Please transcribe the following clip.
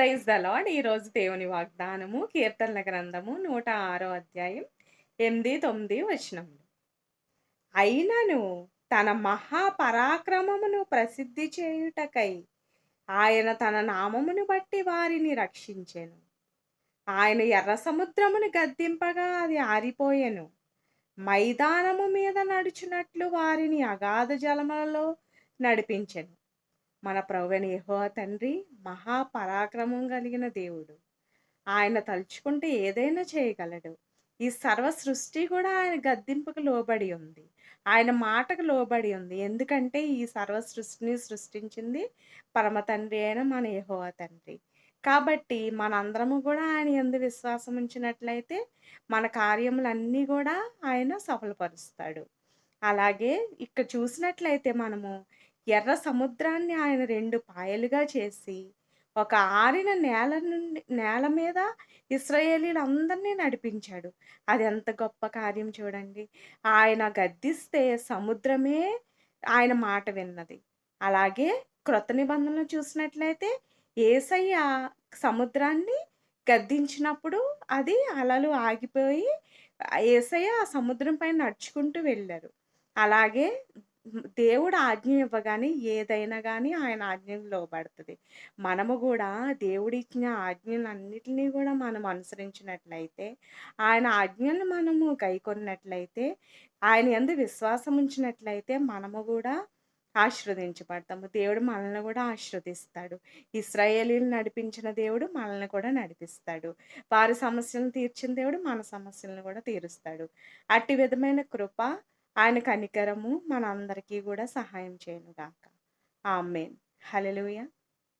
Praise the lord. ఈరోజు దేవుని వాగ్దానము కీర్తనల గ్రంథము 106 అధ్యాయం 8, 9 వచనములు. అయినను తన మహా పరాక్రమమును ప్రసిద్ధి చేయుటకై ఆయన తన నామమును బట్టి వారిని రక్షించెను. ఆయన ఎర్ర సముద్రమును గద్దింపగా అది ఆరిపోయెను. మైదానము మీద నడుచునట్లు వారిని అగాధ జలములలో నడిపించెను. మన ప్రభువైన యెహోవా తండ్రి మహా పరాక్రమం కలిగిన దేవుడు. ఆయన తలుచుకుంటే ఏదైనా చేయగలడు. ఈ సర్వ సృష్టి కూడా ఆయన గద్దింపుకు లోబడి ఉంది. ఆయన మాటకు లోబడి ఉంది. ఎందుకంటే ఈ సర్వ సృష్టిని సృష్టించింది పరమ తండ్రి అయిన మన యెహోవా తండ్రి. కాబట్టి మనందరము కూడా ఆయన యందు విశ్వాసం ఉంచినట్లయితే మన కార్యములన్నీ గూడా ఆయన సఫలపరుస్తాడు. అలాగే ఇక్కడ చూసినట్లయితే మనము ఎర్ర సముద్రాన్ని ఆయన 2 పాయలుగా చేసి, ఒక ఆరిన నేల మీద ఇశ్రాయేలీయులందరినీ నడిపించాడు. అది ఎంత గొప్ప కార్యం చూడండి. ఆయన గద్దిస్తే సముద్రమే ఆయన మాట విన్నది. అలాగే క్రొత్త నిబంధనలో చూసినట్లయితే యేసయ్య సముద్రాన్ని గద్దించినప్పుడు అది అలలు ఆగిపోయి యేసయ్య ఆ సముద్రం పైన నడుచుకుంటూ వెళ్లారు. అలాగే దేవుడు ఆజ్ఞ ఇవ్వగానే ఏదైనా గాని ఆయన ఆజ్ఞకు లోబడతది. మనము గూడా దేవుడిచ్చిన ఆజ్ఞలన్నిటిని గూడా మనం అనుసరించినట్లయితే, ఆయన ఆజ్ఞలను మనము గైకొన్నట్లయితే, ఆయన యందు విశ్వాసం ఉంచినట్లయితే మనము గూడా ఆశీర్వదించబడతాము. దేవుడు మనల్ని గూడా ఆశీర్వదిస్తాడు. ఇశ్రాయేలీయులను నడిపించిన దేవుడు మనల్ని కూడా నడిపిస్తాడు. వారి సమస్యలను తీర్చిన దేవుడు మన సమస్యలను గూడా తీరుస్తాడు. అట్టి విధమైన కృప ఆయన కనికరము మనందరికీ గూడా సహాయం చేయనుగాక. ఆమేన్. హల్లెలూయా.